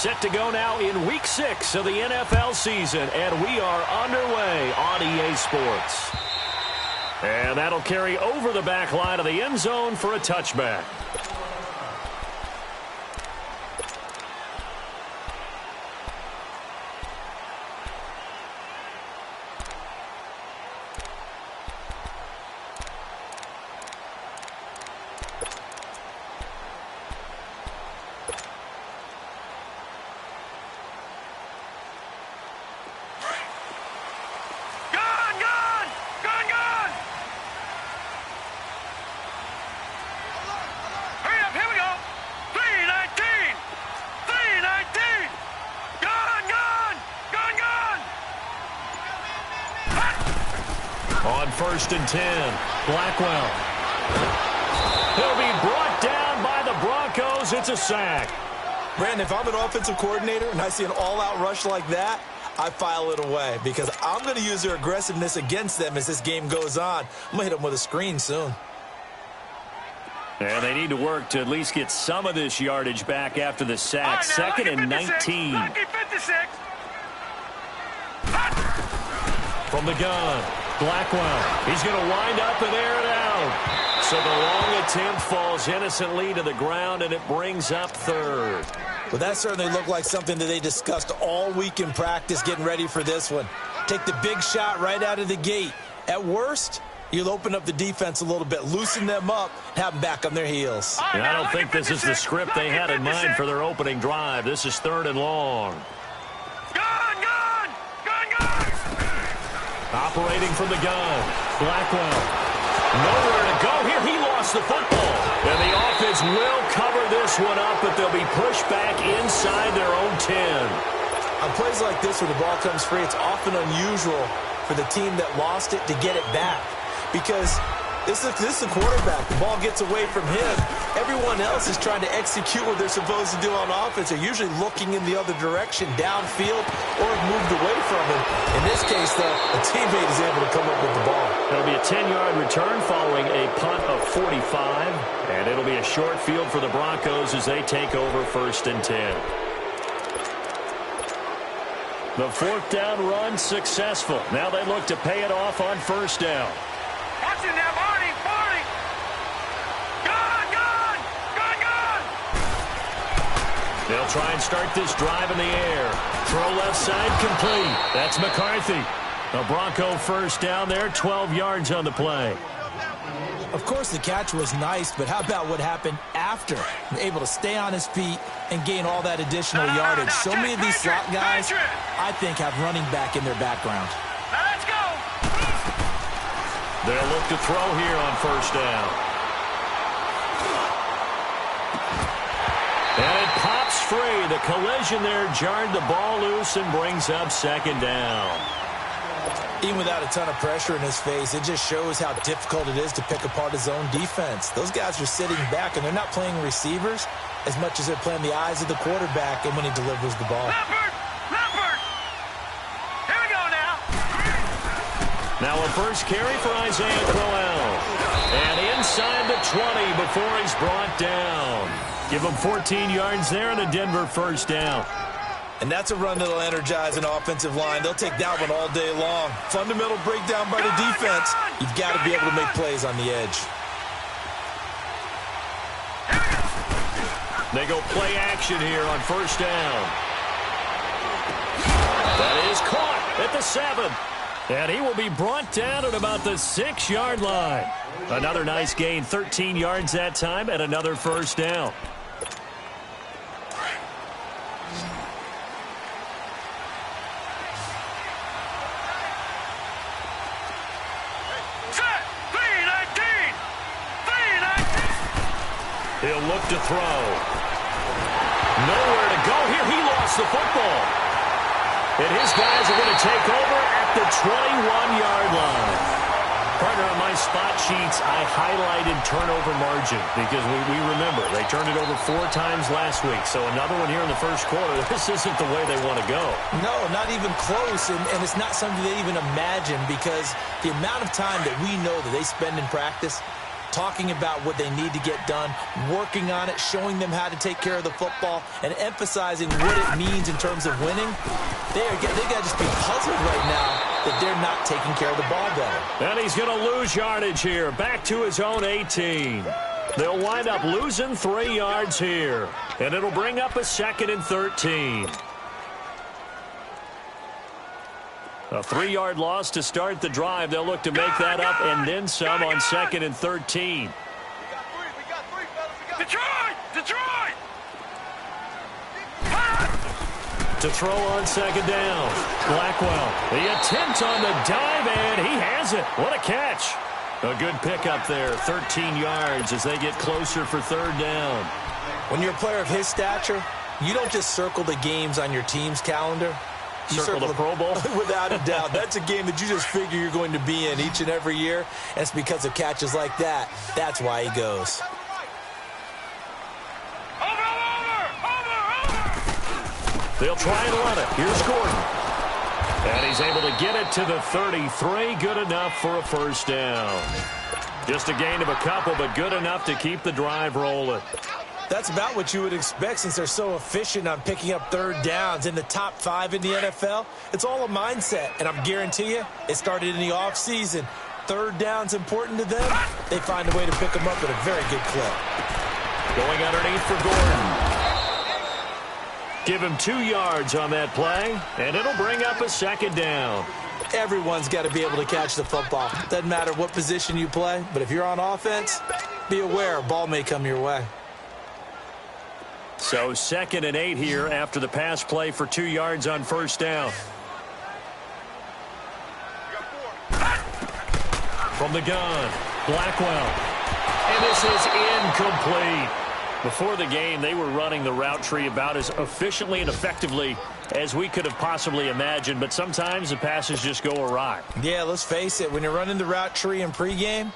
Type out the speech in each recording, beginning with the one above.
Set to go now in Week 6 of the NFL season, and we are underway on EA Sports. And that'll carry over the back line of the end zone for a touchback. On 1st and 10, Blackwell. He'll be brought down by the Broncos. It's a sack. Brandon, if I'm an offensive coordinator and I see an all-out rush like that, I file it away because I'm going to use their aggressiveness against them as this game goes on. I'm going to hit them with a screen soon. And they need to work to at least get some of this yardage back after the sack. Right, 2nd and 19. From the gun, Blackwell. He's going to wind up and air it out. So the long attempt falls innocently to the ground, and it brings up 3rd. Well, that certainly looked like something that they discussed all week in practice getting ready for this one. Take the big shot right out of the gate. At worst, you'll open up the defense a little bit, loosen them up, have them back on their heels. And I don't think this is the script they had in mind for their opening drive. This is 3rd and long. Operating from the gun, Blackwell. Nowhere to go here. He lost the football. And the offense will cover this one up, but they'll be pushed back inside their own 10. On plays like this where the ball comes free, it's often unusual for the team that lost it to get it back. Because this is the quarterback. The ball gets away from him. Everyone else is trying to execute what they're supposed to do on offense. They're usually looking in the other direction, downfield, or have moved away from him. In this case, though, a teammate is able to come up with the ball. It'll be a 10-yard return following a punt of 45. And it'll be a short field for the Broncos as they take over 1st and 10. The 4th down run successful. Now they look to pay it off on 1st down. Watch it now, Barney! They'll try and start this drive in the air. Throw left side complete. That's McCarthy. The Bronco 1st down there, 12 yards on the play. Of course, the catch was nice, but how about what happened after? Able to stay on his feet and gain all that additional yardage. So many of these slot guys, I think, have running back in their background. Now let's go. They'll look to throw here on 1st down. And it pops free. The collision there jarred the ball loose and brings up 2nd down. Even without a ton of pressure in his face, it just shows how difficult it is to pick apart his own defense. Those guys are sitting back, and they're not playing receivers as much as they're playing the eyes of the quarterback and when he delivers the ball. Leopard! Here we go now. Now a first carry for Isaiah Crowell. And inside the 20 before he's brought down. Give him 14 yards there and a Denver 1st down. And that's a run that'll energize an offensive line. They'll take that one all day long. Fundamental breakdown by the defense. You've got to be able to make plays on the edge. They go play action here on 1st down. That is caught at the 7. And he will be brought down at about the 6-yard line. Another nice gain, 13 yards that time, and another 1st down. He'll look to throw. Nowhere to go here. He lost the football. And his guys are going to take over at the 21-yard line. Partner, on my spot sheets, I highlighted turnover margin because we remember they turned it over 4 times last week. So another one here in the 1st quarter. This isn't the way they want to go. No, not even close. And it's not something they even imagine because the amount of time that we know that they spend in practice, talking about what they need to get done, working on it, showing them how to take care of the football, and emphasizing what it means in terms of winning. They got to just be puzzled right now that they're not taking care of the ball better. And he's going to lose yardage here, back to his own 18. They'll wind up losing 3 yards here, and it'll bring up a 2nd and 13. A 3-yard loss to start the drive. They'll look to make that up and then some on 2nd and 13. We got three, fellas. Detroit! Detroit! To throw on 2nd down. Blackwell, the attempt on the dive, and he has it. What a catch. A good pickup there, 13 yards as they get closer for 3rd down. When you're a player of his stature, you don't just circle the games on your team's calendar. You circle the Pro Bowl? Without a doubt. That's a game that you just figure you're going to be in each and every year. And it's because of catches like that. That's why he goes. Over! They'll try and run it. Here's Gordon. And he's able to get it to the 33. Good enough for a 1st down. Just a gain of a couple, but good enough to keep the drive rolling. That's about what you would expect since they're so efficient on picking up 3rd downs in the top 5 in the NFL. It's all a mindset, and I'm guarantee you it started in the offseason. 3rd down's important to them. They find a way to pick them up at a very good clip. Going underneath for Gordon. Give him 2 yards on that play, and it'll bring up a 2nd down. Everyone's got to be able to catch the football. Doesn't matter what position you play, but if you're on offense, be aware a ball may come your way. So 2nd and 8 here after the pass play for 2 yards on 1st down. From the gun, Blackwell. And this is incomplete. Before the game, they were running the route tree about as efficiently and effectively as we could have possibly imagined, but sometimes the passes just go awry. Yeah, let's face it. When you're running the route tree in pregame,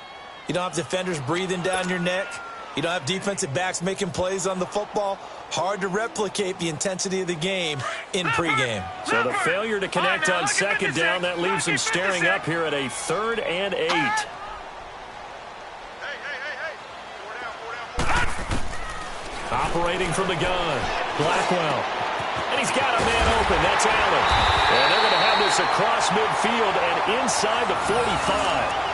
you don't have defenders breathing down your neck. You don't have defensive backs making plays on the football. Hard to replicate the intensity of the game in pregame. So the failure to connect on 2nd down, that leaves them staring up here at a 3rd and 8. Operating from the gun, Blackwell. And he's got a man open. That's Allen. And they're going to have this across midfield and inside the 45.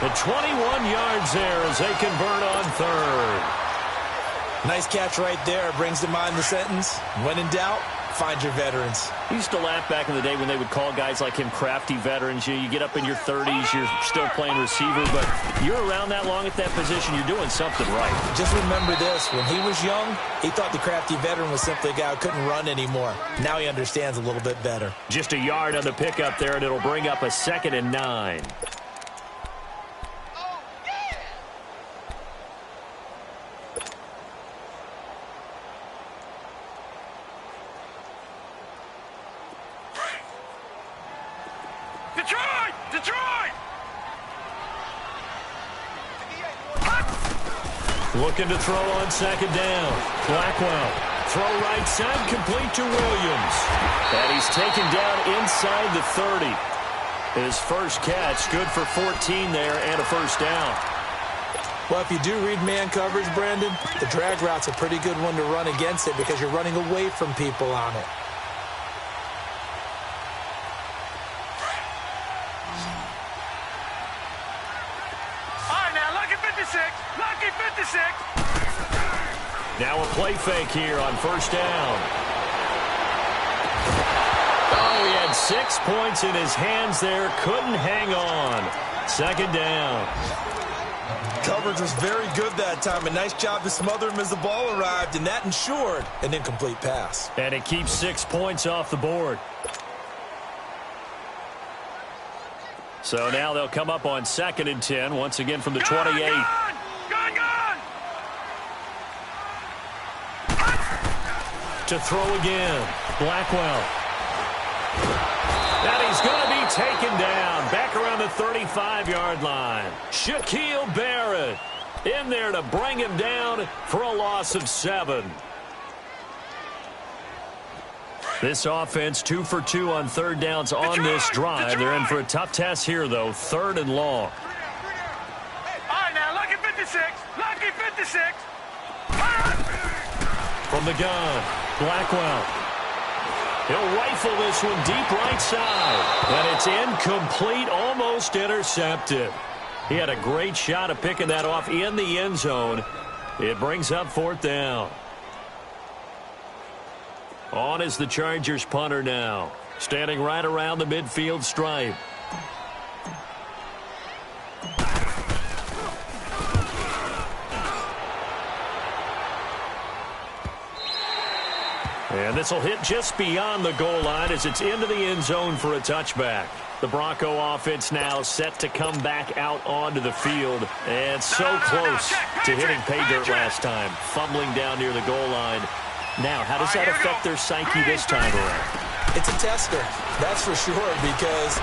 The 21 yards there as they convert on 3rd. Nice catch right there. Brings to mind the sentence, when in doubt, find your veterans. I used to laugh back in the day when they would call guys like him crafty veterans. You get up in your 30s, you're still playing receiver, but you're around that long at that position, you're doing something right. Just remember this. When he was young, he thought the crafty veteran was simply a guy who couldn't run anymore. Now he understands a little bit better. Just a yard on the pickup there, and it'll bring up a 2nd and 9. Looking to throw on 2nd down. Blackwell. Throw right side, complete to Williams. And he's taken down inside the 30. His first catch, good for 14 there and a 1st down. Well, if you do read man coverage, Brandon, the drag route's a pretty good one to run against it because you're running away from people on it. Lucky 56. Now a play fake here on 1st down. Oh, he had 6 points in his hands there. Couldn't hang on. 2nd down. Coverage was very good that time. A nice job to smother him as the ball arrived, and that ensured an incomplete pass. And it keeps 6 points off the board. So now they'll come up on 2nd and 10, once again from the 28. To throw again, Blackwell. And he's going to be taken down back around the 35-yard line. Shaquille Barrett in there to bring him down for a loss of 7. This offense 2 for 2 on 3rd downs on this drive. They're in for a tough test here, though. 3rd and long. All right, now, look at 56. 56. From the gun, Blackwell. He'll rifle this one deep right side. And it's incomplete, almost intercepted. He had a great shot at picking that off in the end zone. It brings up 4th down. On is the Chargers punter now, standing right around the midfield stripe. And this will hit just beyond the goal line as it's into the end zone for a touchback. The Bronco offense now set to come back out onto the field. And so close to hitting pay dirt last time, fumbling down near the goal line. Now, how does that affect their psyche this time around? It's a tester, that's for sure, because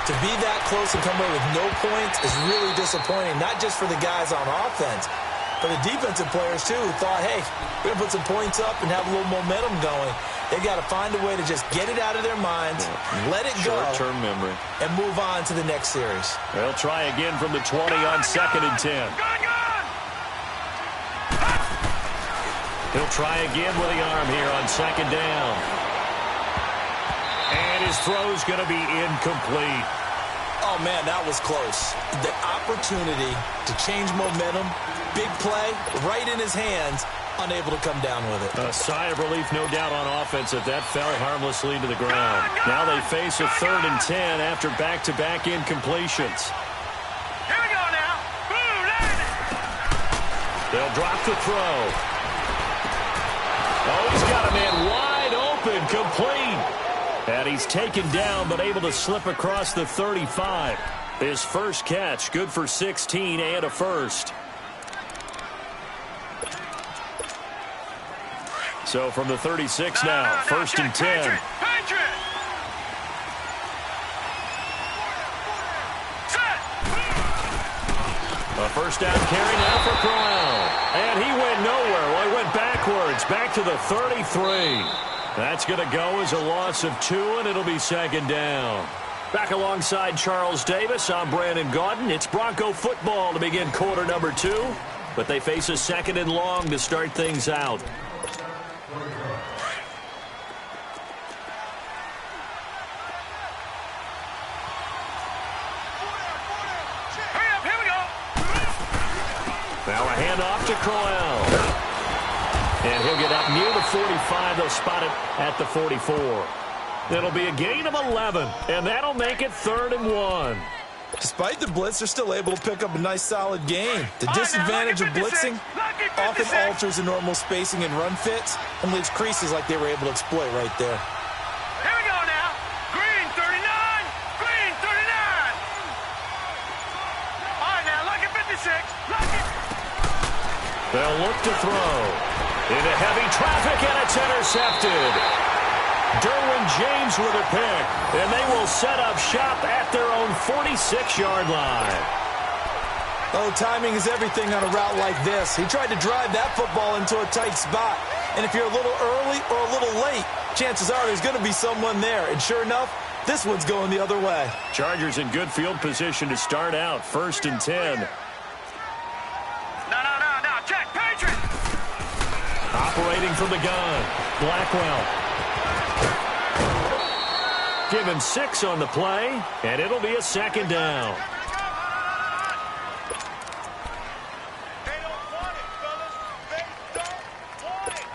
to be that close and come away with no points is really disappointing, not just for the guys on offense, but the defensive players, too, who thought, hey, we're going to put some points up and have a little momentum going. They got to find a way to just get it out of their minds, let it go, short-term memory, and move on to the next series. They'll try again from the 20 on 2nd and 10. He'll try again with the arm here on 2nd down. And his throw's going to be incomplete. Oh, man, that was close. The opportunity to change momentum, big play, right in his hands, unable to come down with it. A sigh of relief, no doubt, on offense if that fell harmlessly to the ground. Now they face a 3rd and 10 after back-to-back incompletions. Here we go now. Boom, They'll drop the throw. Oh, he's got a man wide open, complete. And he's taken down, but able to slip across the 35. His first catch, good for 16 and a first. So from the 36 now, 1st and 10. A first down carry now for Crowell. And he went nowhere. Well, he went backwards, back to the 33. That's going to go as a loss of 2, and it'll be 2nd down. Back alongside Charles Davis, I'm Brandon Gaudin. It's Bronco football to begin quarter number 2, but they face a 2nd and long to start things out. Now a handoff to Crowell. And he'll get up near the 45. They'll spot it at the 44. It'll be a gain of 11, and that'll make it 3rd and 1. Despite the blitz, they're still able to pick up a nice, solid gain. The disadvantage of blitzing often alters the normal spacing and run fits and leaves creases like they were able to exploit right there. Here we go now. Green 39. Green 39. All right, now, lucky 56. Lucky. They'll look to throw. Into heavy traffic, and it's intercepted. Derwin James with a pick, and they will set up shop at their own 46-yard line. Oh, timing is everything on a route like this. He tried to drive that football into a tight spot. And if you're a little early or a little late, chances are there's going to be someone there. And sure enough, this one's going the other way. Chargers in good field position to start out, 1st and 10. Check, Patriot. Operating from the gun, Blackwell. Give him 6 on the play, and it'll be a 2nd down. They don't want it, fellas. They don't want it.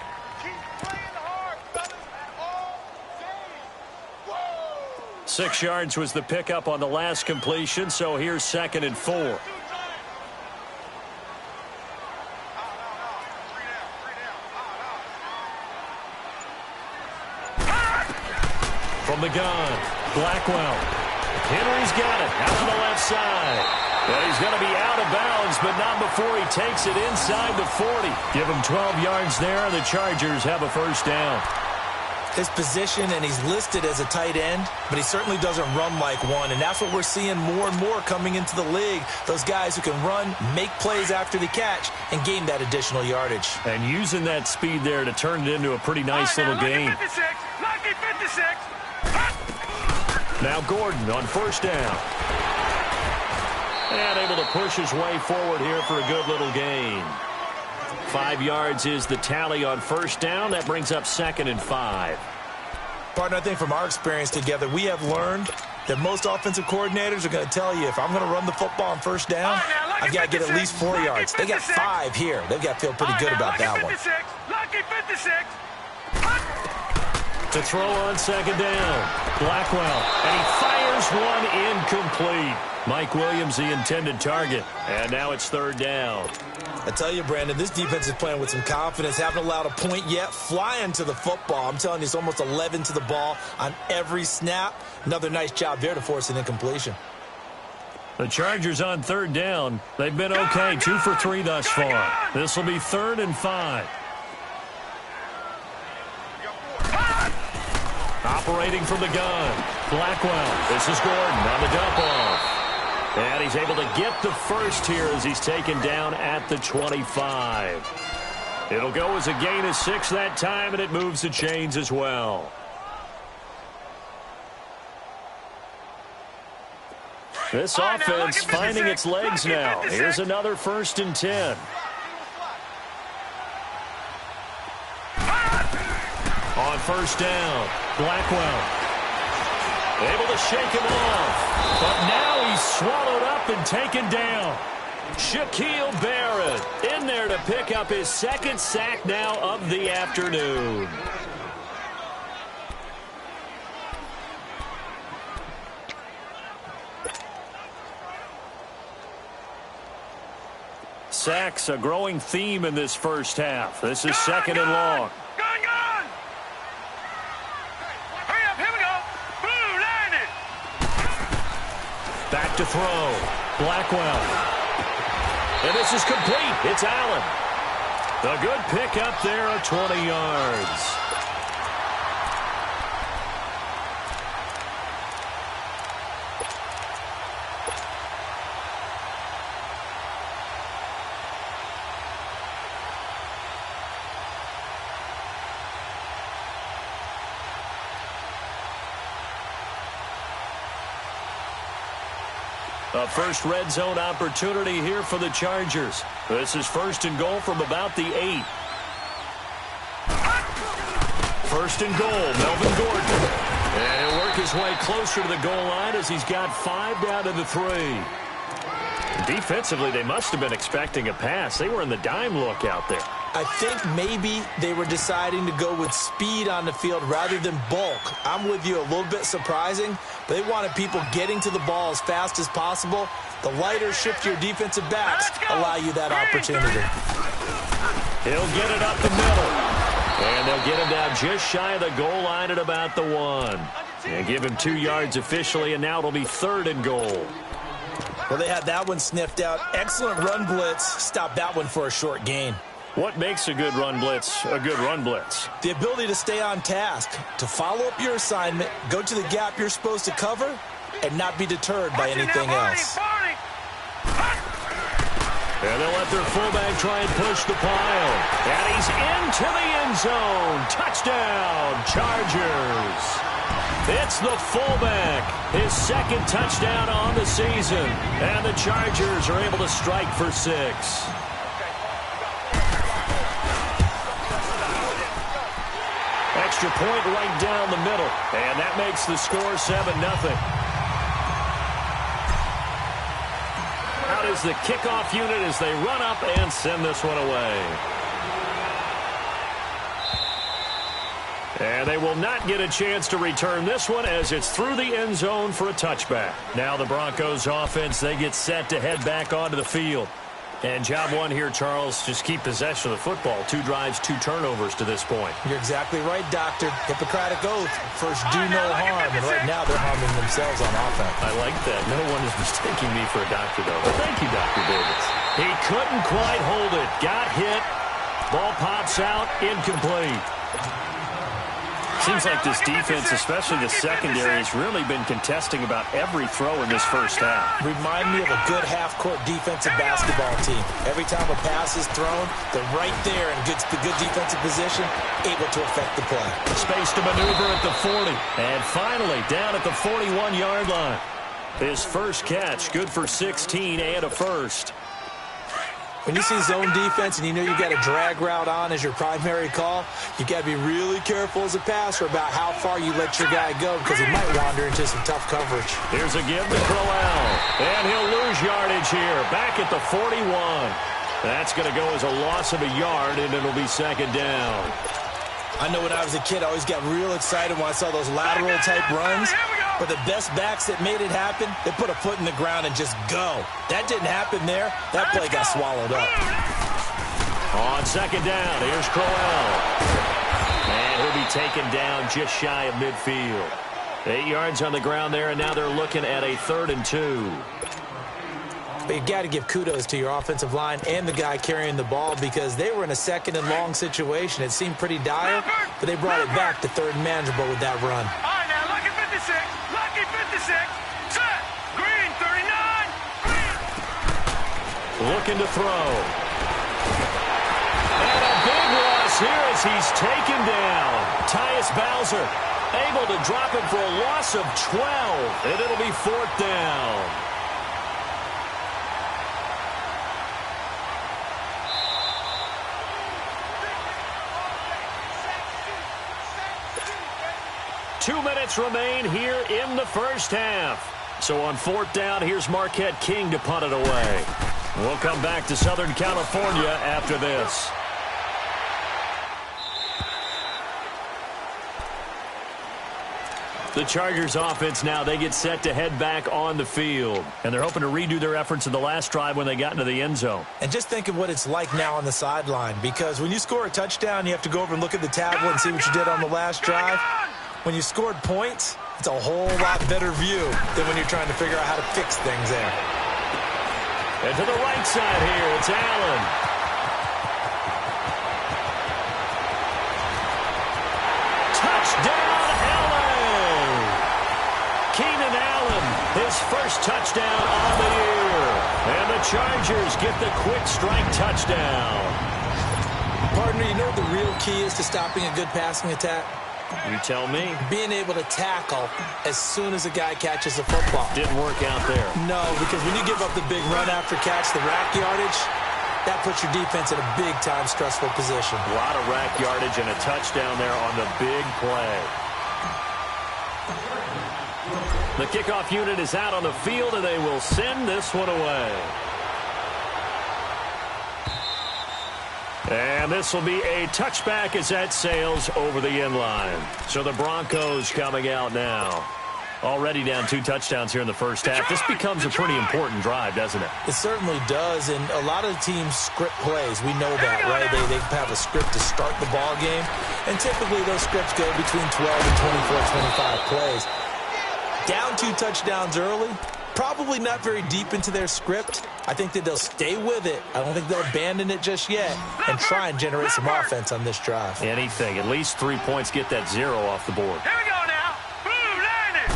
Keep playing hard, fellas, all day. Whoa! 6 yards was the pickup on the last completion, so here's 2nd and 4. From the gun, Blackwell. Henry's got it out to the left side. And he's going to be out of bounds, but not before he takes it inside the 40. Give him 12 yards there, and the Chargers have a first down. His position, and he's listed as a tight end, but he certainly doesn't run like one, and that's what we're seeing more and more coming into the league. Those guys who can run, make plays after the catch, and gain that additional yardage. And using that speed there to turn it into a pretty nice little game. Lucky 56. Now Gordon on first down. And able to push his way forward here for a good little gain. 5 yards is the tally on first down. That brings up 2nd and 5. Partner, I think from our experience together, we have learned that most offensive coordinators are going to tell you, if I'm going to run the football on first down, I've got to get at least 4 yards. They got 5 here. They've got to feel pretty good about that one. Lucky 56. To throw on 2nd down, Blackwell, and he fires one incomplete. Mike Williams, the intended target, and now it's 3rd down. I tell you, Brandon, this defense is playing with some confidence. Haven't allowed a point yet. Flying to the football. I'm telling you, it's almost 11 to the ball on every snap. Another nice job there to force an incompletion. The Chargers on 3rd down. They've been okay, 2 for 3 thus far. This will be 3rd and 5. Operating from the gun, Blackwell. This is Gordon on the dump off. And he's able to get the first here as he's taken down at the 25. It'll go as a gain of 6 that time, and it moves the chains as well. This offense finding its legs now. Here's another 1st and 10. On first down, Blackwell able to shake him off, but now he's swallowed up and taken down. Shaquille Barrett in there to pick up his 2nd sack now of the afternoon. Sacks, a growing theme in this first half. This is 2nd and long. Back to throw. Blackwell. And this is complete. It's Allen. The good pickup there of 20 yards. A first red zone opportunity here for the Chargers. This is 1st and goal from about the 8. 1st and goal, Melvin Gordon. And he'll work his way closer to the goal line as he's got 5 down to the 3. Defensively, they must have been expecting a pass. They were in the dime look out there. I think maybe they were deciding to go with speed on the field rather than bulk. I'm with you, a little bit surprising, but they wanted people getting to the ball as fast as possible. The lighter, shiftier defensive backs allow you that opportunity. He'll get it up the middle. And they'll get him down just shy of the goal line at about the 1. And give him 2 yards officially, and now it'll be 3rd and goal. Well, they had that one sniffed out. Excellent run blitz. Stop that one for a short gain. What makes a good run blitz a good run blitz? The ability to stay on task, to follow up your assignment, go to the gap you're supposed to cover, and not be deterred by anything else. And they'll let their fullback try and push the pile. And he's into the end zone. Touchdown, Chargers. It's the fullback, his 2nd touchdown on the season. And the Chargers are able to strike for 6. Extra point right down the middle. And that makes the score 7-0. Out is the kickoff unit as they run up and send this one away. And they will not get a chance to return this one as it's through the end zone for a touchback. Now the Broncos offense, they get set to head back onto the field. And job 1 here, Charles, just keep possession of the football. 2 drives, 2 turnovers to this point. You're exactly right, Doctor. Hippocratic oath. First, do no harm. And right now, they're harming themselves on offense. I like that. No one is mistaking me for a doctor, though. But thank you, Dr. Davis. He couldn't quite hold it. Got hit. Ball pops out. Incomplete. Seems like this defense, especially the secondary, has really been contesting about every throw in this first half. Remind me of a good half-court defensive basketball team. Every time a pass is thrown, they're right there in good defensive position, able to affect the play. Space to maneuver at the 40. And finally, down at the 41-yard line. His first catch, good for 16 and a first. When you see zone defense and you know you've got a drag route on as your primary call, you got to be really careful as a passer about how far you let your guy go because he might wander into some tough coverage. Here's a give to Crowell, and he'll lose yardage here, back at the 41. That's going to go as a loss of a yard, and it'll be second down. I know when I was a kid, I always got real excited when I saw those lateral-type runs. But the best backs that made it happen, they put a foot in the ground and just go. That didn't happen there. That play got swallowed up. On second down, here's Crowell. And he'll be taken down just shy of midfield. 8 yards on the ground there, and now they're looking at a 3rd and 2. But you got to give kudos to your offensive line and the guy carrying the ball because they were in a 2nd and long situation. It seemed pretty dire, but they brought it back to 3rd and manageable with that run. All right, now, lucky 56. Lucky 56. Set. Green, 39. Green. Looking to throw. And a big loss here as he's taken down. Tyus Bowser able to drop him for a loss of 12. And it'll be 4th down. Two minutes remain here in the first half. So on 4th down, here's Marquette King to punt it away. We'll come back to Southern California after this. The Chargers offense now, they get set to head back on the field. And they're hoping to redo their efforts in the last drive when they got into the end zone. And just think of what it's like now on the sideline because when you score a touchdown, you have to go over and look at the tablet and see what you did on the last drive. When you scored points, it's a whole lot better view than when you're trying to figure out how to fix things there. And to the right side here, it's Allen. Touchdown, Allen! Keenan Allen, his first touchdown on the year. And the Chargers get the quick strike touchdown. Partner, you know what the real key is to stopping a good passing attack? You tell me. Being able to tackle as soon as a guy catches the football. Didn't work out there. No, because when you give up the big run after catch, the rack yardage, that puts your defense in a big-time stressful position. A lot of rack yardage and a touchdown there on the big play. The kickoff unit is out on the field, and they will send this one away. And this will be a touchback as that sails over the end line. So the Broncos coming out now. Already down 2 touchdowns here in the first half. This becomes a pretty important drive, doesn't it? It certainly does, and a lot of the teams script plays. We know that, right? They have a script to start the ball game, and typically those scripts go between 12 and 24, 25 plays. Down 2 touchdowns early, probably not very deep into their script. I think that they'll stay with it. I don't think they'll abandon it just yet and try and generate some offense on this drive. Anything. At least 3 points, get that 0 off the board. Here we go now. Boom, landed.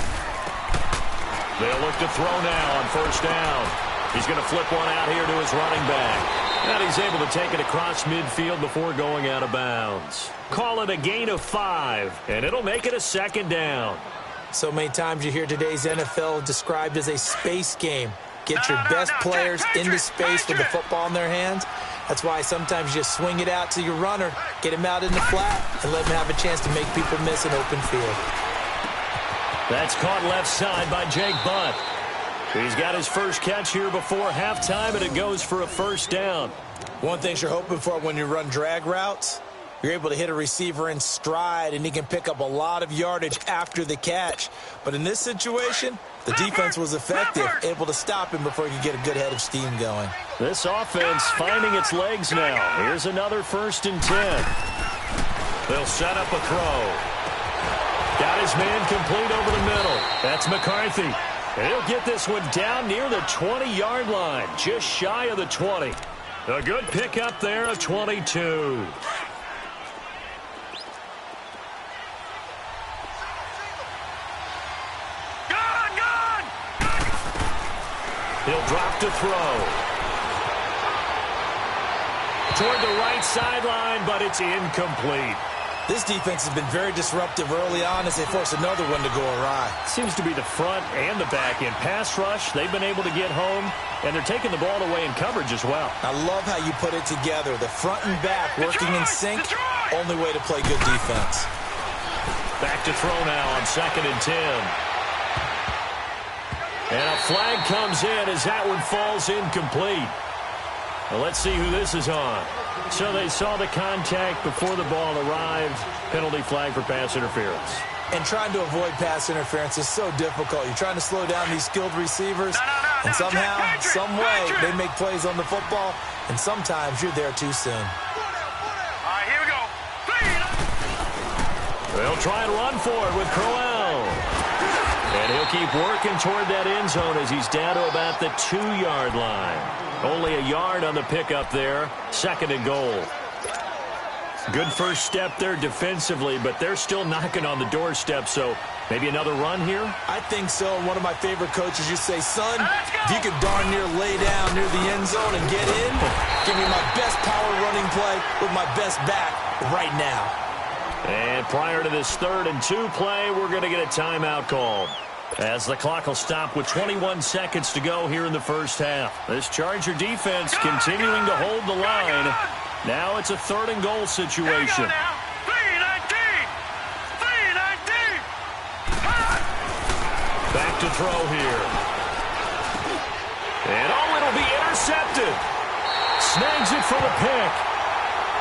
They'll look to throw now on 1st down. He's going to flip one out here to his running back. And he's able to take it across midfield before going out of bounds. Call it a gain of 5, and it'll make it a 2nd down. So many times you hear today's NFL described as a space game. Get your best players into space with the football in their hands. That's why sometimes you swing it out to your runner, get him out in the flat, and let him have a chance to make people miss an open field. That's caught left side by Jake Butt. He's got his first catch here before halftime, and it goes for a 1st down. One thing you're hoping for when you run drag routes, you're able to hit a receiver in stride, and he can pick up a lot of yardage after the catch. But in this situation, the defense was effective, able to stop him before he could get a good head of steam going. This offense finding its legs now. Here's another 1st and 10. They'll set up a throw. Got his man complete over the middle. That's McCarthy. And he'll get this one down near the 20-yard line, just shy of the 20. A good pickup there, a 22. He'll drop to throw. Toward the right sideline, but it's incomplete. This defense has been very disruptive early on as they force another one to go awry. Seems to be the front and the back end. Pass rush, they've been able to get home, and they're taking the ball away in coverage as well. I love how you put it together. The front and back working in sync. Only way to play good defense. Back to throw now on 2nd and 10. And a flag comes in as that one falls incomplete. Well, let's see who this is on. So they saw the contact before the ball arrived. Penalty flag for pass interference. And trying to avoid pass interference is so difficult. You're trying to slow down these skilled receivers. And somehow, some way, they make plays on the football. And sometimes you're there too soon. All right, here we go. They'll try and run for it with Crowell. And he'll keep working toward that end zone as he's down to about the 2-yard line. Only a yard on the pickup there. 2nd and goal. Good first step there defensively, but they're still knocking on the doorstep, so maybe another run here? I think so. One of my favorite coaches used to say, son, if you could darn near lay down near the end zone and get in, give me my best power running play with my best back right now. And prior to this 3rd and 2 play, we're going to get a timeout called, as the clock will stop with 21 seconds to go here in the first half. This Charger defense continuing to hold the line. Now it's a 3rd and goal situation. Back to throw here. And it'll be intercepted. Snags it for the pick.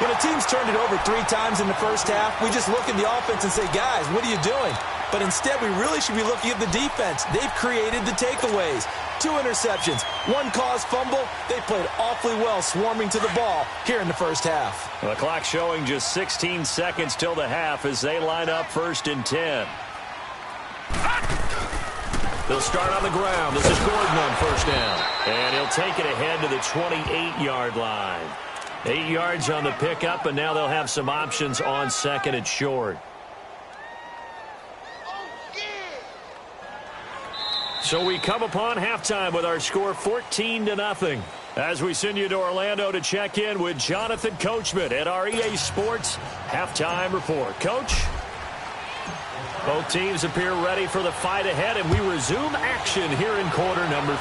When a team's turned it over 3 times in the first half, we just look at the offense and say, guys, what are you doing? But instead, we really should be looking at the defense. They've created the takeaways. 2 interceptions, 1 caused fumble. They played awfully well swarming to the ball here in the first half. The clock showing just 16 seconds till the half as they line up 1st and 10. They'll start on the ground. This is Gordon on 1st down. And he'll take it ahead to the 28-yard line. 8 yards on the pickup, and now they'll have some options on 2nd and short. So we come upon halftime with our score 14-0. As we send you to Orlando to check in with Jonathan Coachman at our EA Sports Halftime Report. Coach? Both teams appear ready for the fight ahead, and we resume action here in quarter number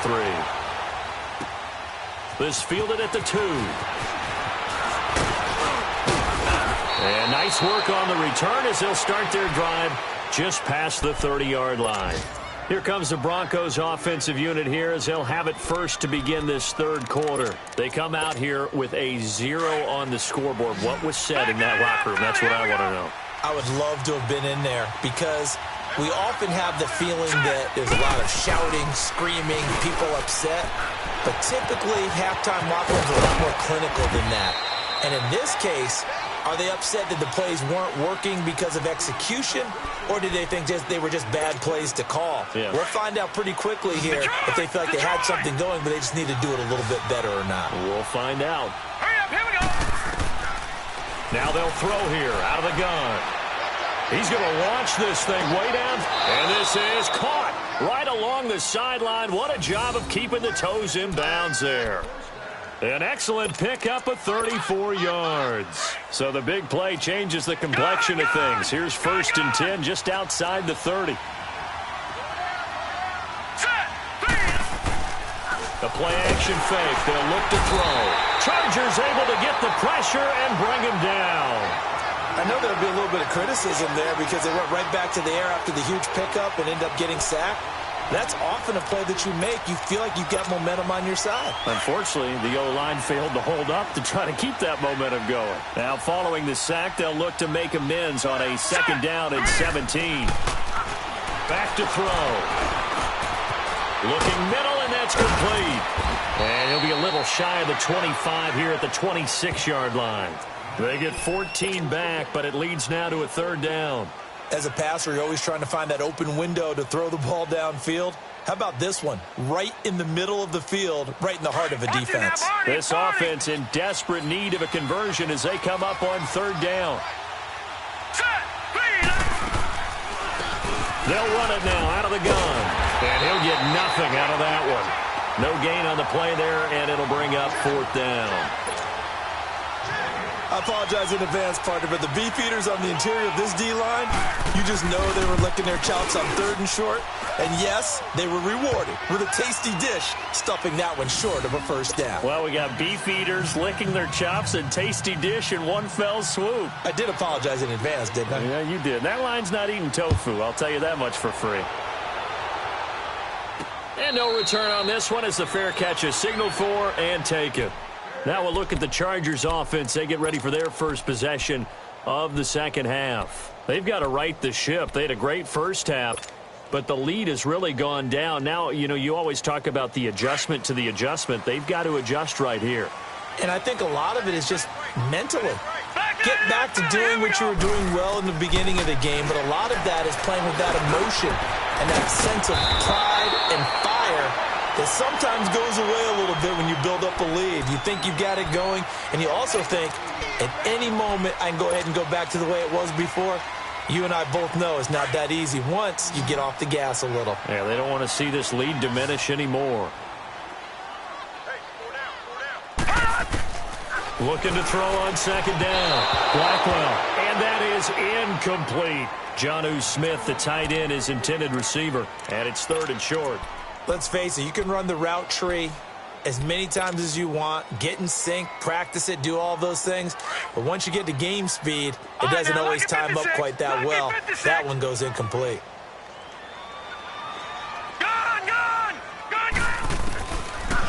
3. This fielded at the 2. And nice work on the return as they'll start their drive just past the 30-yard line. Here comes the Broncos offensive unit here as they'll have it first to begin this 3rd quarter. They come out here with a 0 on the scoreboard. What was said in that locker room? That's what I want to know. I would love to have been in there because we often have the feeling that there's a lot of shouting, screaming, people upset. But typically, halftime locker rooms are a lot more clinical than that. And in this case, are they upset that the plays weren't working because of execution, or did they think they were just bad plays to call? Yeah. We'll find out pretty quickly here if they feel like they had something going, but they just need to do it a little bit better or not. We'll find out. Hurry up, here we go. Now they'll throw here out of the gun. He's going to launch this thing way down, and this is caught right along the sideline. What a job of keeping the toes in bounds there. An excellent pickup of 34 yards. So the big play changes the complexion of things. Here's 1st and 10 just outside the 30. The play action fake. They'll look to throw. Chargers able to get the pressure and bring him down. I know there'll be a little bit of criticism there because they went right back to the air after the huge pickup and end up getting sacked. That's often a play that you make. You feel like you've got momentum on your side. Unfortunately, the O-line failed to hold up to try to keep that momentum going. Now, following the sack, they'll look to make amends on a 2nd down and 17. Back to throw. Looking middle, and that's complete. And he'll be a little shy of the 25 here at the 26-yard line. They get 14 back, but it leads now to a 3rd down. As a passer, you're always trying to find that open window to throw the ball downfield. How about this one? Right in the middle of the field, right in the heart of a defense. This offense in desperate need of a conversion as they come up on 3rd down. They'll run it now out of the gun. And he'll get nothing out of that one. No gain on the play there, and it'll bring up 4th down. I apologize in advance, partner, but the beef eaters on the interior of this D-line, you just know they were licking their chops on 3rd and short. And yes, they were rewarded with a tasty dish, stuffing that one short of a first down. Well, we got beef eaters licking their chops and tasty dish in one fell swoop. I did apologize in advance, didn't I? Yeah, you did. That line's not eating tofu, I'll tell you that much for free. And no return on this one as the fair catch is signaled for and taken. Now we'll look at the Chargers offense. They get ready for their first possession of the second half. They've got to right the ship. They had a great first half, but the lead has really gone down. Now, you always talk about the adjustment to the adjustment. They've got to adjust right here. And I think a lot of it is just mentally. Get back to doing what you were doing well in the beginning of the game, but a lot of that is playing with that emotion and that sense of pride and fire that sometimes goes away a little bit when you build up a lead. You think you've got it going, and you also think at any moment I can go ahead and go back to the way it was before. You and I both know it's not that easy once you get off the gas a little. Yeah, they don't want to see this lead diminish anymore. Looking to throw on second down. Blackwell, and that is incomplete. Jonnu Smith, the tight end, his intended receiver, and it's 3rd and short. Let's face it, you can run the route tree as many times as you want, get in sync, practice it, do all those things. But once you get to game speed, it doesn't always time up quite that well. That one goes incomplete.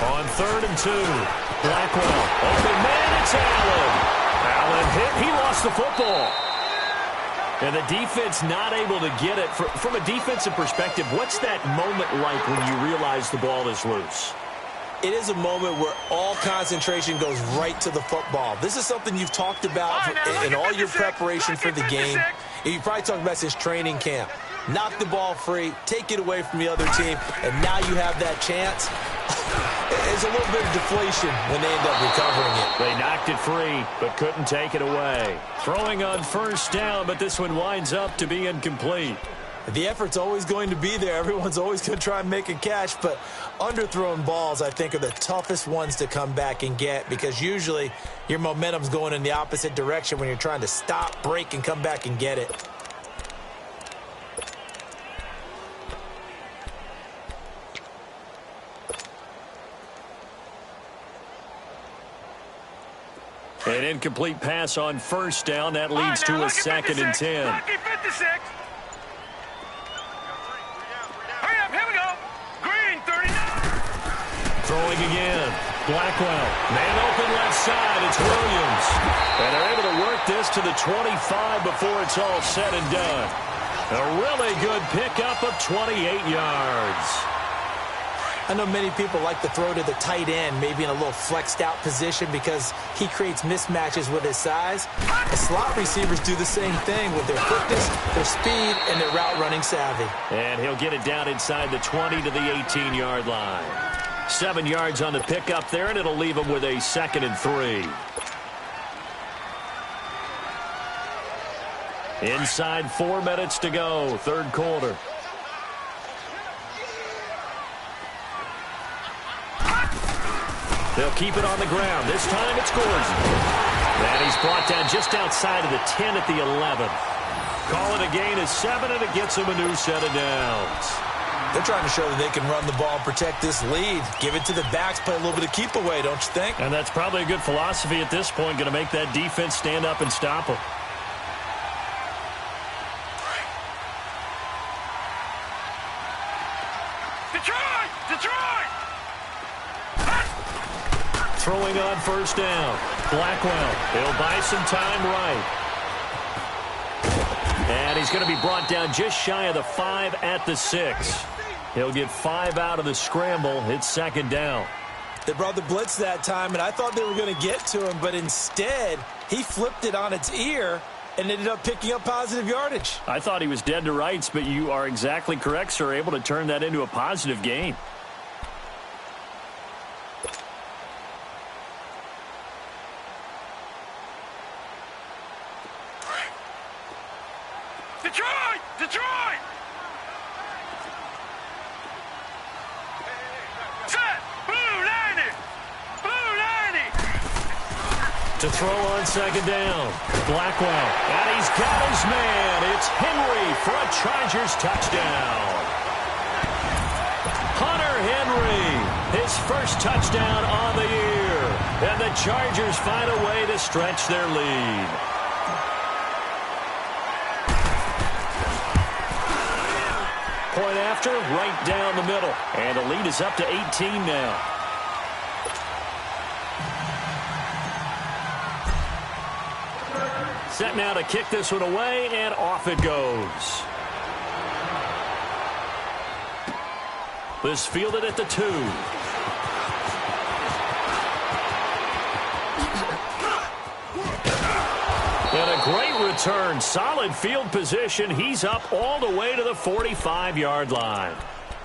On 3rd and 2, Blackwell, open man, it's Allen. Allen hit, he lost the football. And the defense not able to get it. From a defensive perspective, what's that moment like when you realize the ball is loose? It is a moment where all concentration goes right to the football. This is something you've talked about in all your preparation for the game. You probably talked about since training camp. Knock the ball free, take it away from the other team, and now you have that chance. There's a little bit of deflation when they end up recovering it. They knocked it free, but couldn't take it away. Throwing on first down, but this one winds up to be incomplete. The effort's always going to be there. Everyone's always going to try and make a catch, but underthrown balls, I think, are the toughest ones to come back and get because usually your momentum's going in the opposite direction when you're trying to stop, break, and come back and get it. An incomplete pass on first down. That leads to a 2nd and 10. Hurry up, here we go. Green, 39. Throwing again. Blackwell. Man open left side. It's Williams. And they're able to work this to the 25 before it's all said and done. A really good pickup of 28 yards. I know many people like to throw to the tight end, maybe in a little flexed out position because he creates mismatches with his size. The slot receivers do the same thing with their quickness, their speed, and their route running savvy. And he'll get it down inside the 20 to the 18-yard line. 7 yards on the pickup there, and it'll leave him with a 2nd and 3. Inside 4 minutes to go, 3rd quarter. They'll keep it on the ground. This time it's Gordon. And he's brought down just outside of the 10 at the 11. Call it a gain of 7, and it gets him a new set of downs. They're trying to show that they can run the ball, protect this lead. Give it to the backs, play a little bit of keep away, don't you think? And that's probably a good philosophy at this point, going to make that defense stand up and stop them. Detroit! Detroit! Throwing on first down. Blackwell. He'll buy some time right. And he's going to be brought down just shy of the 5 at the 6. He'll get 5 out of the scramble. It's 2nd down. They brought the blitz that time, and I thought they were going to get to him, but instead he flipped it on its ear and ended up picking up positive yardage. I thought he was dead to rights, but you are exactly correct, sir. Able to turn that into a positive gain. Detroit! Detroit! Set! Blue 90! Blue 90! To throw on second down. Blackwell. And he's got his man. It's Henry for a Chargers touchdown. Hunter Henry, his first touchdown on the year. And the Chargers find a way to stretch their lead. Point after, right down the middle. And the lead is up to 18 now. Set now to kick this one away, and off it goes. This fielded at the 2. And a great return. Solid field position. He's up all the way to the 45-yard line.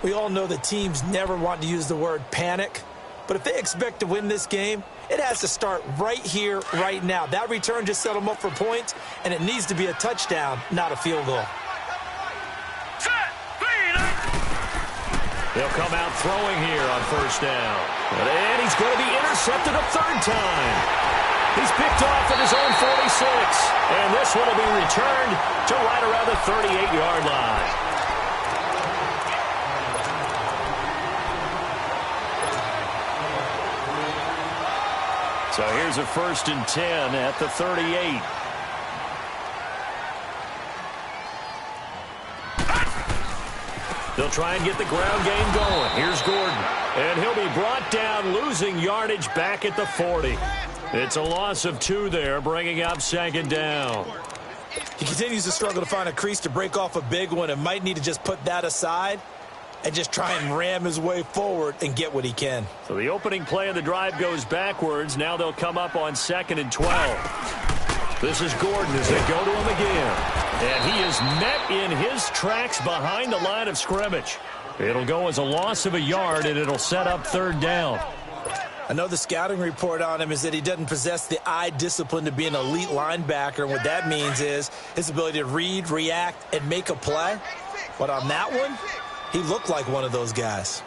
We all know that teams never want to use the word panic. But if they expect to win this game, it has to start right here, right now. That return just set them up for points, and it needs to be a touchdown, not a field goal. They'll come out throwing here on first down. And he's going to be intercepted a third time. He's picked off at his own 46. And this one will be returned to right around the 38-yard line. So here's a 1st and 10 at the 38. They'll try and get the ground game going. Here's Gordon. And he'll be brought down, losing yardage back at the 40. It's a loss of 2 there, bringing up second down. He continues to struggle to find a crease to break off a big one and might need to just put that aside and just try and ram his way forward and get what he can. So the opening play of the drive goes backwards. Now they'll come up on 2nd and 12. This is Gordon as they go to him again. And he is met in his tracks behind the line of scrimmage. It'll go as a loss of a yard, and it'll set up 3rd down. I know the scouting report on him is that he doesn't possess the eye discipline to be an elite linebacker. And what that means is his ability to read, react, and make a play. But on that one, he looked like one of those guys.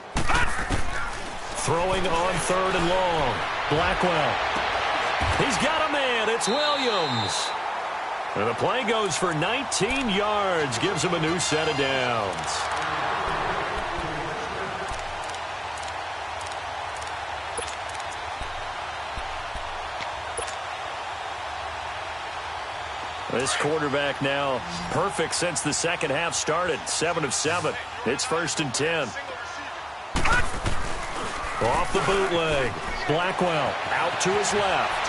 Throwing on 3rd and long. Blackwell. He's got a man. It's Williams. And the play goes for 19 yards. Gives him a new set of downs. This quarterback now perfect since the second half started. 7 of 7. It's 1st and 10. Off the bootleg. Blackwell out to his left.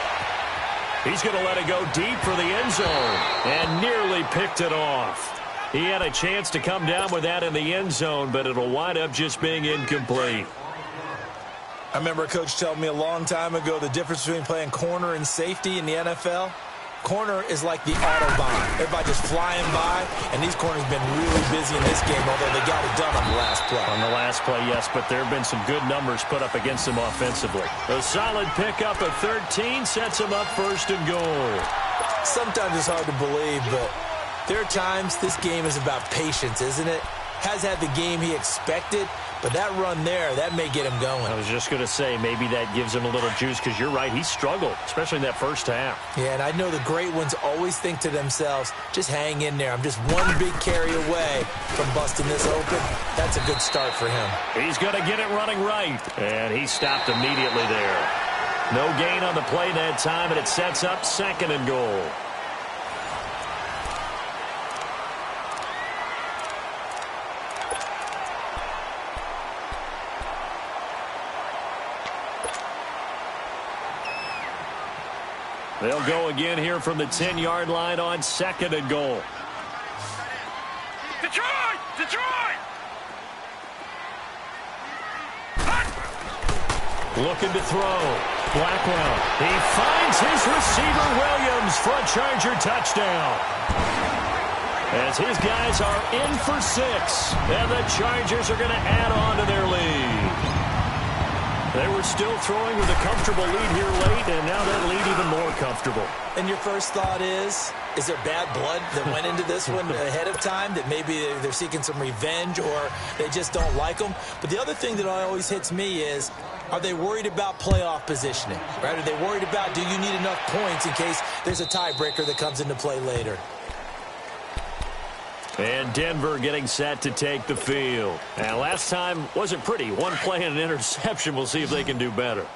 He's going to let it go deep for the end zone and nearly picked it off. He had a chance to come down with that in the end zone, but it'll wind up just being incomplete. I remember a coach telling me a long time ago the difference between playing corner and safety in the NFL. Corner is like the Autobahn. Everybody just flying by, and these corners have been really busy in this game, although they got it done on the last play. On the last play, yes, but there have been some good numbers put up against them offensively. A solid pickup of 13 sets them up 1st and goal. Sometimes it's hard to believe, but there are times this game is about patience, isn't it? Has had the game he expected, but that run there, that may get him going. I was just going to say, maybe that gives him a little juice, because you're right, he struggled, especially in that first half. Yeah, and I know the great ones always think to themselves, just hang in there. I'm just one big carry away from busting this open. That's a good start for him. He's going to get it running right, and he stopped immediately there. No gain on the play that time, and it sets up 2nd and goal. They'll go again here from the 10-yard line on 2nd and goal. Detroit! Detroit! Looking to throw. Blackwell. He finds his receiver, Williams, for a Charger touchdown. As his guys are in for 6. And the Chargers are going to add on to their lead. They were still throwing with a comfortable lead here late, and now that lead even more comfortable. And your first thought is, Is there bad blood that went into this one ahead of time, that maybe they're seeking some revenge or they just don't like them? But the other thing that always hits me is, are they worried about playoff positioning, right? Are they worried about, do you need enough points in case there's a tiebreaker that comes into play later? And Denver getting set to take the field. And last time wasn't pretty. One play and an interception. We'll see if they can do better.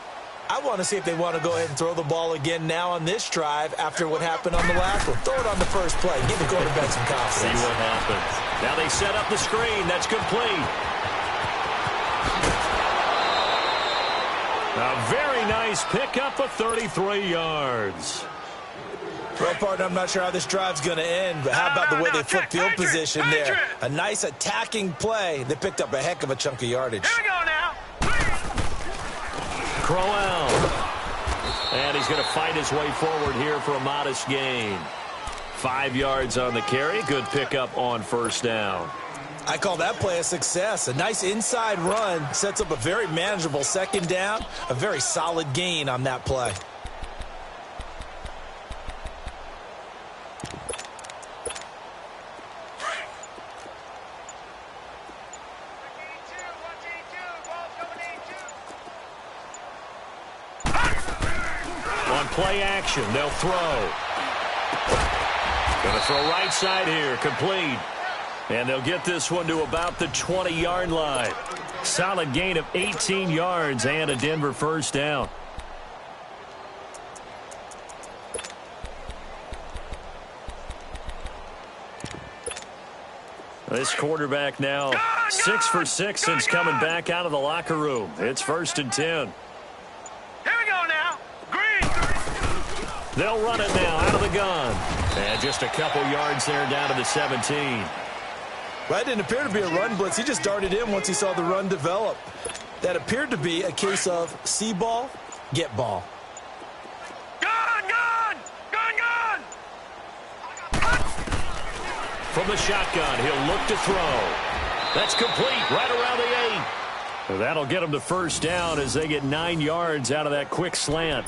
I want to see if they want to go ahead and throw the ball again now on this drive after what happened on the last one. Throw it on the first play. Give the quarterback some confidence. See what happens. Now they set up the screen. That's complete. A very nice pickup of 33 yards. Well, partner, I'm not sure how this drive's going to end, but how about the way they flipped field position there? A nice attacking play. They picked up a heck of a chunk of yardage. Here we go now. Crowell. And he's going to fight his way forward here for a modest gain. 5 yards on the carry. Good pickup on first down. I call that play a success. A nice inside run sets up a very manageable second down. A very solid gain on that play. Play action. They'll throw. Going to throw right side here. Complete. And they'll get this one to about the 20-yard line. Solid gain of 18 yards and a Denver first down. This quarterback now 6 for 6 since coming back out of the locker room. It's 1st and 10. They'll run it now out of the gun. And just a couple yards there down to the 17. Well, it didn't appear to be a run blitz. He just darted in once he saw the run develop. That appeared to be a case of see ball, get ball. Gun! From the shotgun, he'll look to throw. That's complete right around the 8. That'll get him to first down as they get 9 yards out of that quick slant.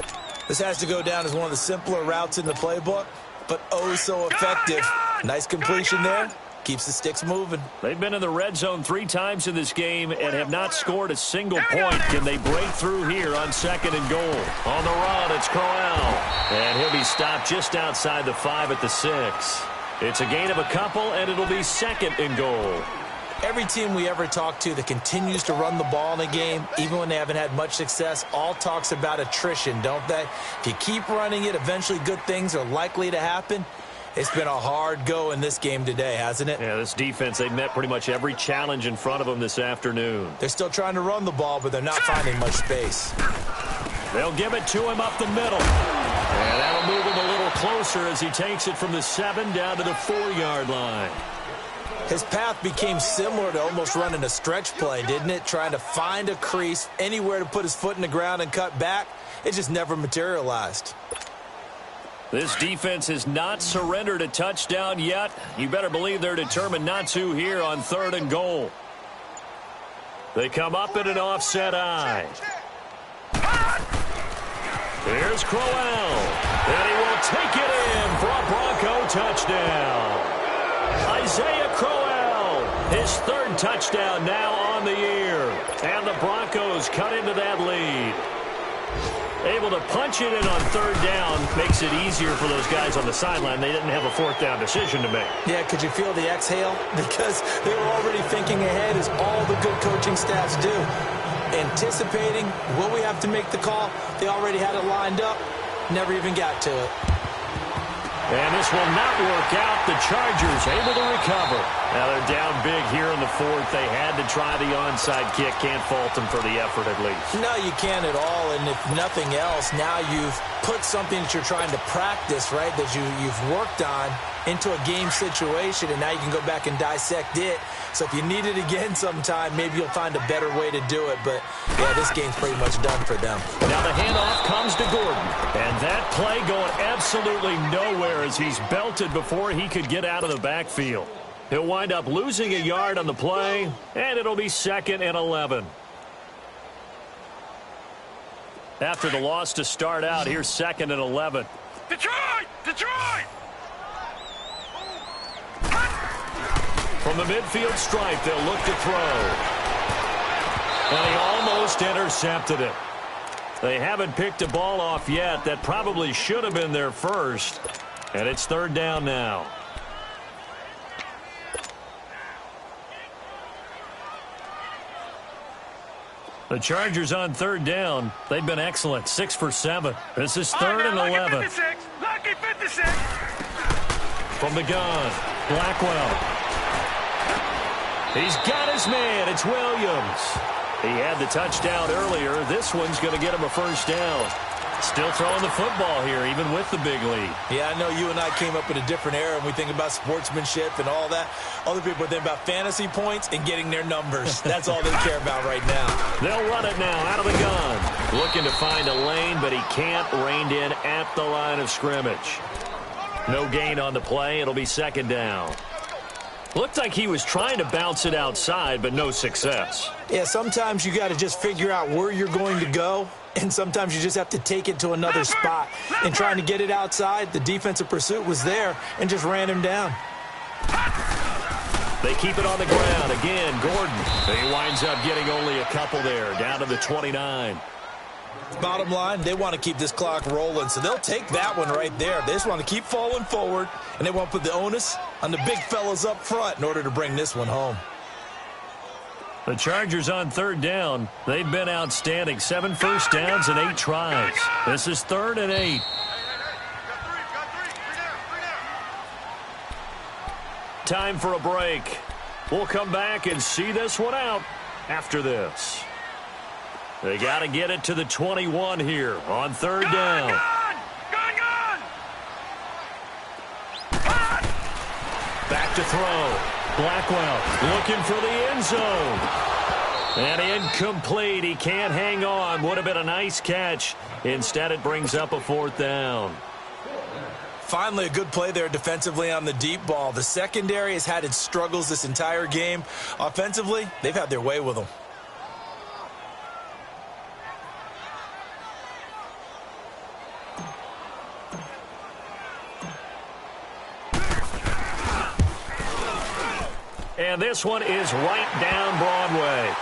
This has to go down as one of the simpler routes in the playbook, but oh so effective. Nice completion there. Keeps the sticks moving. They've been in the red zone 3 times in this game and have not scored a single point. Can they break through here on 2nd and goal? On the run, it's Crowell. And he'll be stopped just outside the 5 at the 6. It's a gain of a couple, and it'll be 2nd and goal. Every team we ever talk to that continues to run the ball in a game, even when they haven't had much success, all talks about attrition, don't they? If you keep running it, eventually good things are likely to happen. It's been a hard go in this game today, hasn't it? Yeah, this defense, they've met pretty much every challenge in front of them this afternoon. They're still trying to run the ball, but they're not finding much space. They'll give it to him up the middle. And that'll move him a little closer as he takes it from the 7 down to the 4-yard line. His path became similar to almost running a stretch play, didn't it? Trying to find a crease, anywhere to put his foot in the ground and cut back. It just never materialized. This defense has not surrendered a touchdown yet. You better believe they're determined not to here on 3rd and goal. They come up in an offset eye. Here's Crowell. And he will take it in for a Bronco touchdown. Isaiah Crowell, his 3rd touchdown now on the year. And the Broncos cut into that lead. Able to punch it in on 3rd down makes it easier for those guys on the sideline. They didn't have a 4th down decision to make. Yeah, could you feel the exhale? Because they were already thinking ahead, as all the good coaching staffs do. Anticipating, will we have to make the call? They already had it lined up, never even got to it. And this will not work out. The Chargers able to recover. Now they're down big here in the 4th. They had to try the onside kick. Can't fault them for the effort at least. No, you can't at all. And if nothing else, now you've put something that you're trying to practice, right, that you've worked on into a game situation, and now you can go back and dissect it. So if you need it again sometime, maybe you'll find a better way to do it. But, yeah, this game's pretty much done for them. Now the handoff comes to Gordon. And that play going absolutely nowhere as he's belted before he could get out of the backfield. He'll wind up losing a yard on the play, and it'll be 2nd and 11. After the loss to start out, here's 2nd and 11. Detroit! From the midfield stripe, they'll look to throw. And he almost intercepted it. They haven't picked a ball off yet. That probably should have been their first. And it's third down now. The Chargers on third down. They've been excellent. 6 for 7. This is third and 11. Lucky 56. From the gun, Blackwell. He's got his man. It's Williams. He had the touchdown earlier. This one's going to get him a first down. Still throwing the football here, even with the big lead. Yeah, I know you and I came up in a different era, and we think about sportsmanship and all that. Other people think about fantasy points and getting their numbers. That's all they care about right now. They'll run it now out of the gun. Looking to find a lane, but he can't. Reined in at the line of scrimmage. No gain on the play. It'll be second down. Looked like he was trying to bounce it outside, but no success. Yeah, sometimes you got to just figure out where you're going to go, and sometimes you just have to take it to another spot. And trying to get it outside, the defensive pursuit was there and just ran him down. They keep it on the ground. Again, Gordon. He winds up getting only a couple there, down to the 29. Bottom line, they want to keep this clock rolling, so they'll take that one right there. They just want to keep falling forward, and they want to put the onus on the big fellas up front in order to bring this one home. The Chargers on third down. They've been outstanding. 7 first downs and 8 tries. This is third and 8. Time for a break. We'll come back and see this one out after this. They got to get it to the 21 here on third down. Back to throw. Blackwell looking for the end zone. And incomplete. He can't hang on. Would have been a nice catch. Instead, it brings up a fourth down. Finally, a good play there defensively on the deep ball. The secondary has had its struggles this entire game. Offensively, they've had their way with them. And this one is right down Broadway.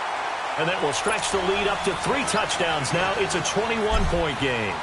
And that will stretch the lead up to 3 touchdowns now. It's a 21-point game.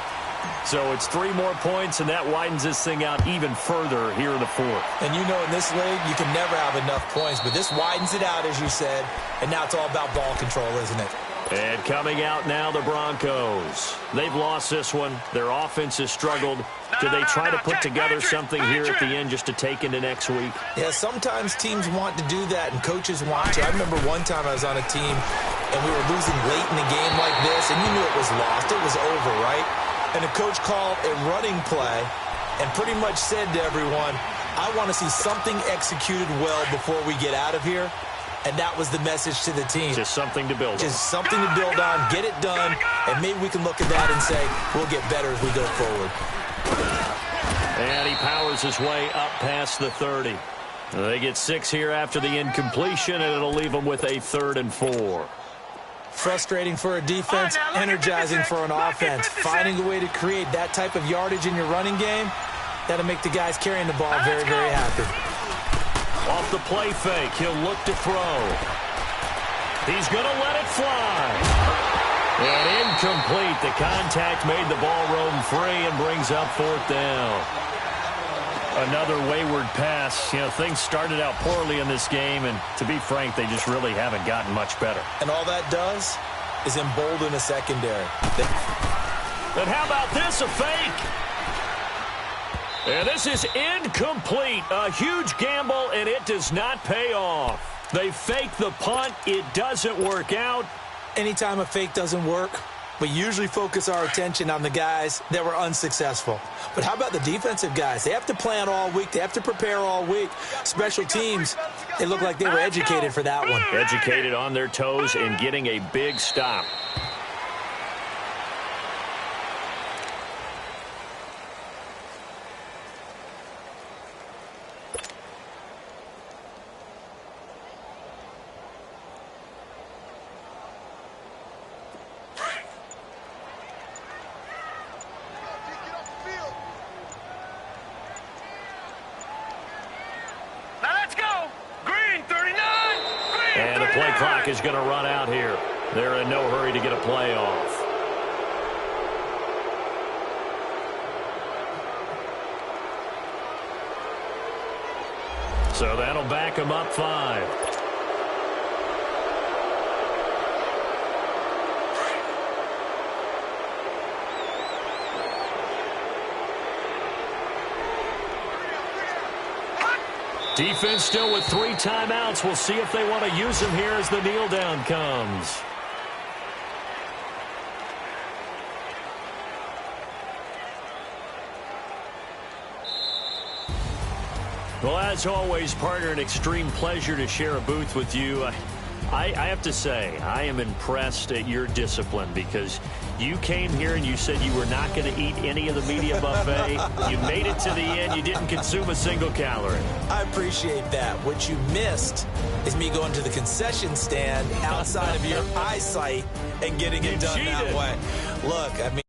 So it's 3 more points, and that widens this thing out even further here in the fourth. And you know in this league, you can never have enough points, but this widens it out, as you said, and now it's all about ball control, isn't it? And coming out now, the Broncos. They've lost this one. Their offense has struggled. Do they try to put together something here at the end just to take into next week? Yeah, sometimes teams want to do that, and coaches want to. I remember one time I was on a team, and we were losing late in the game like this, and you knew it was lost. It was over, right? And the coach called a running play and pretty much said to everyone, I want to see something executed well before we get out of here. And that was the message to the team. Just something to build on. Just something to build on, get it done, and maybe we can look at that and say, we'll get better as we go forward. And he powers his way up past the 30. They get 6 here after the incompletion, and it'll leave them with a 3rd and 4. Frustrating for a defense, energizing for an offense. Finding a way to create that type of yardage in your running game, that'll make the guys carrying the ball very, very happy. Off the play fake, he'll look to throw. He's going to let it fly. And incomplete. The contact made the ball roam free and brings up 4th down. Another wayward pass. You know, things started out poorly in this game, and to be frank, they just really haven't gotten much better. And all that does is embolden a secondary. And how about this, a fake? And this is incomplete. A huge gamble, and it does not pay off. They fake the punt. It doesn't work out. Anytime a fake doesn't work, we usually focus our attention on the guys that were unsuccessful. But how about the defensive guys? They have to plan all week. They have to prepare all week. Special teams, they look like they were educated for that one. Educated on their toes and getting a big stop. Now let's go. Green 30. clock is going to run out here. They're in no hurry to get a play off. So that'll back them up 5. Defense still with 3 timeouts. We'll see if they want to use them here as the kneel down comes. Well, as always, partner, an extreme pleasure to share a booth with you. I have to say, I am impressed at your discipline because you came here and you said you were not going to eat any of the media buffet. You made it to the end. You didn't consume a single calorie. I appreciate that. What you missed is me going to the concession stand outside of your eyesight and getting it done that way. Look, I mean,